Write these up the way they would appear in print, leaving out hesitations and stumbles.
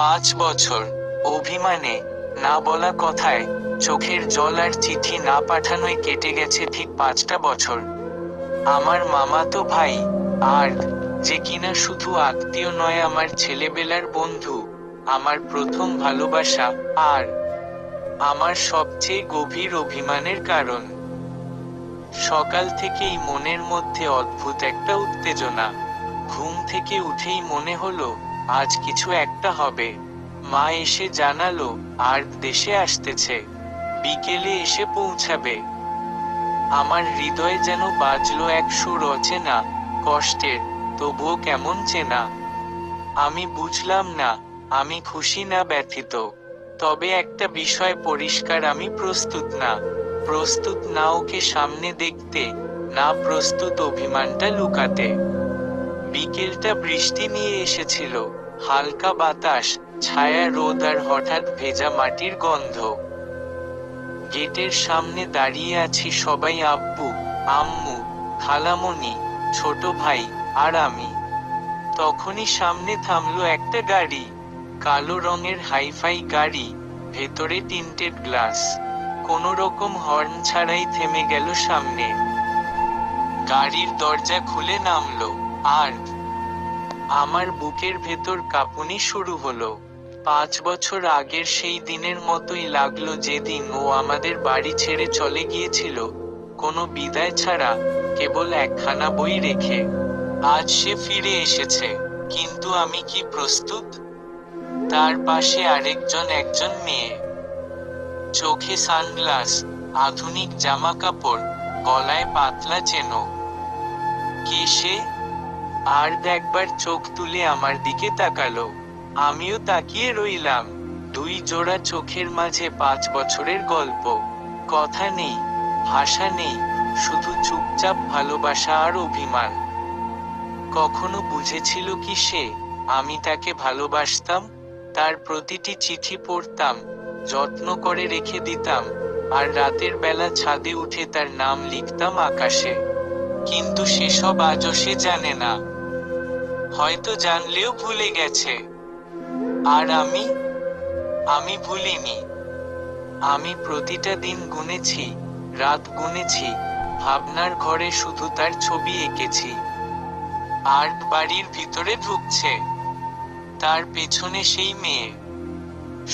5 বছর অভিমানে, না বলা কথায়, চোখের জল আর চিঠি না পাঠানোয় কেটে গেছে ঠিক 5টা বছর। আমার মামাতো ভাই, আর যে কিনা শুধু আত্মীয় নয়, আমার ছেলেবেলার বন্ধু, আমার প্রথম ভালোবাসা, আর আমার সবচেয়ে গভীর অভিমানের কারণ। সকাল থেকেই মনের মধ্যে অদ্ভুত একটা উত্তেজনা। ঘুম থেকে উঠেই মনে হলো আজ কিছু একটা হবে। মা এসে জানালো আর দেশে আসতেছে, বিকেলে এসে পৌঁছাবে। আমার হৃদয়ে যেন বাজলো এক সুর, অচেনা, কষ্টের, তবুও কেমন চেনা। আমি বুঝলাম না আমি খুশি না ব্যথিত। তবে একটা বিষয় পরিষ্কার, আমি প্রস্তুত না। প্রস্তুত না ওকে সামনে দেখতে, না প্রস্তুত অভিমানটা লুকাতে। বিকেলটা বৃষ্টি নিয়ে এসেছিল, হালকা বাতাস, ছায়া রোদ আর হঠাৎ ভেজা মাটির গন্ধ। গেটের সামনে দাঁড়িয়ে আছি সবাই, আব্বু, আম্মু, খালামণি, ছোট ভাই, আর আমি। তখনই সামনে থামলো একটা গাড়ি, কালো রঙের হাইফাই গাড়ি, ভেতরে টিন্টেড গ্লাস। কোনো রকম হর্ন ছাড়াই থেমে গেল সামনে। গাড়ির দরজা খুলে নামলো, আর আমার বুকের ভেতর কাঁপুনি শুরু হলো। 5 বছর আগের সেই দিনের মতোই লাগলো, যেদিন ও আমাদের বাড়ি ছেড়ে চলে গিয়েছিল, কোনো বিদায় ছাড়া, কেবল একখানা বই রেখে। আজ সে ফিরে এসেছে, কিন্তু আমি কি প্রস্তুত? তার পাশে আরেকজন, একজন মেয়ে, চোখে সানগ্লাস, আধুনিক জামা কাপড়, গলায় পাতলা চেনো। কে সে? আর একবার চোখ তুলে আমার দিকে তাকালো। আমিও তাকিয়ে রইলাম। দুই জোড়া চোখের মাঝে 5 বছরের গল্প। কথা নেই, ভাষা নেই, শুধু চুপচাপ ভালোবাসা আর অভিমান। কখনো বুঝেছিল কি সে আমি তাকে ভালোবাসতাম? তার প্রতিটি চিঠি পড়তাম, যত্ন করে রেখে দিতাম, আর রাতের বেলা ছাদে উঠে তার নাম লিখতাম আকাশে। কিন্তু সেসব আজও সে জানে না, হয়তো জানলেও ভুলে গেছে। আর আমি ভুলিনি। আমি প্রতিটা দিন গুনেছি, রাত গুনেছি, ভাবনার ঘরে শুধু তার ছবি এঁকেছি। আর্ট বাড়ির ভিতরে ঢুকছে, তার পেছনে সেই মেয়ে।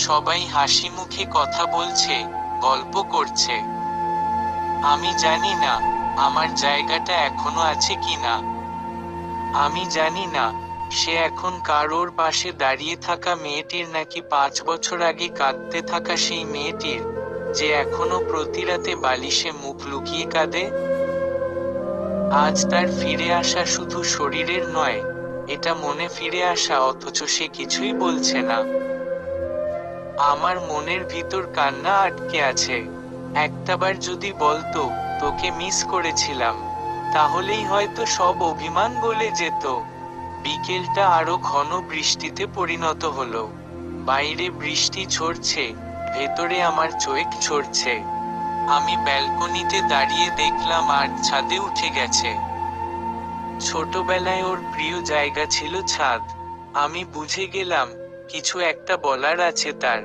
সবাই হাসি মুখে কথা বলছে, গল্প করছে। আমি জানি না আমার জায়গাটা এখনো আছে কিনা। আমি জানি না সে এখন কারোর পাশে দাঁড়িয়ে থাকা মেয়েটির, নাকি 5 বছর আগে কাঁদতে থাকা সেই মেয়েটির, যে এখনো প্রতি রাতে বালিশে মুখ লুকিয়ে কাঁদে। আজ তার ফিরে আসা শুধু শরীরের নয়, এটা মনে ফিরে আসা, অথচ সে কিছুই বলছে না। আমার মনের ভিতর কান্না আটকে আছে। একটাবার যদি বলতো তোকে মিস করেছিলাম, তাহলেই হয়তো সব অভিমান গলে যেত। বিকেলটা আরো ঘন বৃষ্টিতে পরিণত হলো। বাইরে বৃষ্টি ঝরছে, ভেতরে আমার চোখ ঝরছে। আমি ব্যালকনিতে দাঁড়িয়ে দেখলাম আর ছাদে উঠে গেছে। ছোটবেলায় ওর প্রিয় জায়গা ছিল ছাদ। আমি বুঝে গেলাম কিছু একটা বলার আছে তার।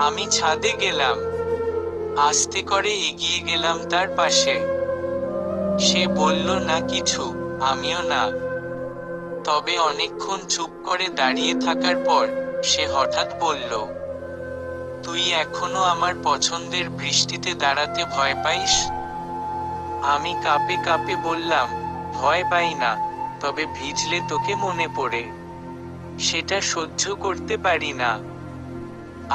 আমি ছাদে গেলাম, আস্তে করে এগিয়ে গেলাম তার পাশে। সে বলল না কিছু, আমিও না। তবে অনেকক্ষণ চুপ করে দাঁড়িয়ে থাকার পর সে হঠাৎ বলল, তুই এখনো আমার পছন্দের বৃষ্টিতে দাঁড়াতে ভয় পাইস? আমি কাঁপে কাঁপে বললাম, ভয় পাই না, তবে ভিজলে তোকে মনে পড়ে, সেটা সহ্য করতে পারি না।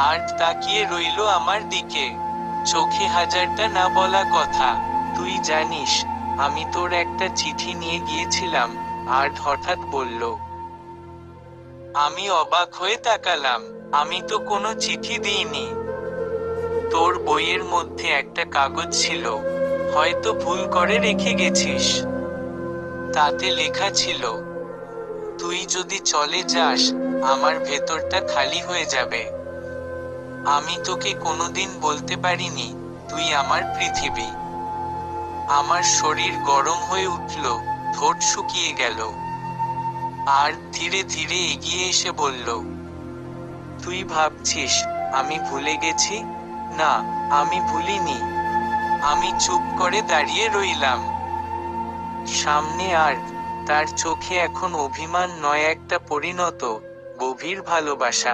আর তাকিয়ে রইল আমার দিকে, চোখে হাজারটা না বলা কথা। তুই জানিস, আমি তোর একটা চিঠি নিয়ে গিয়েছিলাম। আর হঠাৎ বলল। আমি অবাক হয়ে তাকালাম। আমি তো কোনো চিঠি দিইনি। তোর বইয়ের মধ্যে একটা কাগজ ছিল, হয়তো ভুল করে রেখে গেছিস। তাতে লেখা ছিল, তুই যদি চলে যাস, আমার ভেতরটা খালি হয়ে যাবে। আমি তোকে কোনোদিন বলতে পারিনি তুই আমার পৃথিবী। আমার শরীর গরম হয়ে উঠল, ঠোঁট শুকিয়ে গেল। আর ধীরে ধীরে এগিয়ে এসে বলল, তুই ভাবছিস আমি ভুলে গেছি? না, আমি ভুলিনি। আমি চুপ করে দাঁড়িয়ে রইলাম। সামনে আর তার চোখে এখন অভিমান নয়, একটা পরিণত গভীর ভালোবাসা।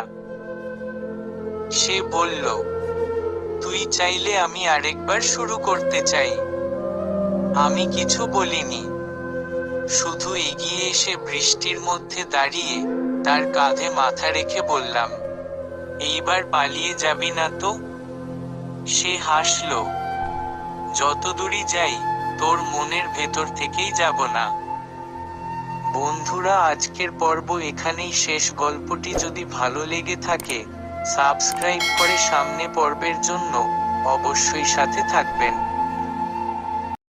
সে বলল, তুই চাইলে আমি আরেকবার শুরু করতে চাই। আমি কিছু বলিনি, শুধু এগিয়ে এসে বৃষ্টির মধ্যে দাঁড়িয়ে তার কাঁধে মাথা রেখে বললাম, এইবার পালিয়ে যাবি না তো? সে হাসল, যত দূরই যাই তোর মনের ভেতর থেকেই যাব না। বন্ধুরা, আজকের পর্ব এখানেই শেষ। গল্পটি যদি ভালো লেগে থাকে সাবস্ক্রাইব করে সামনে পর্বের জন্য অবশ্যই সাথে থাকবেন।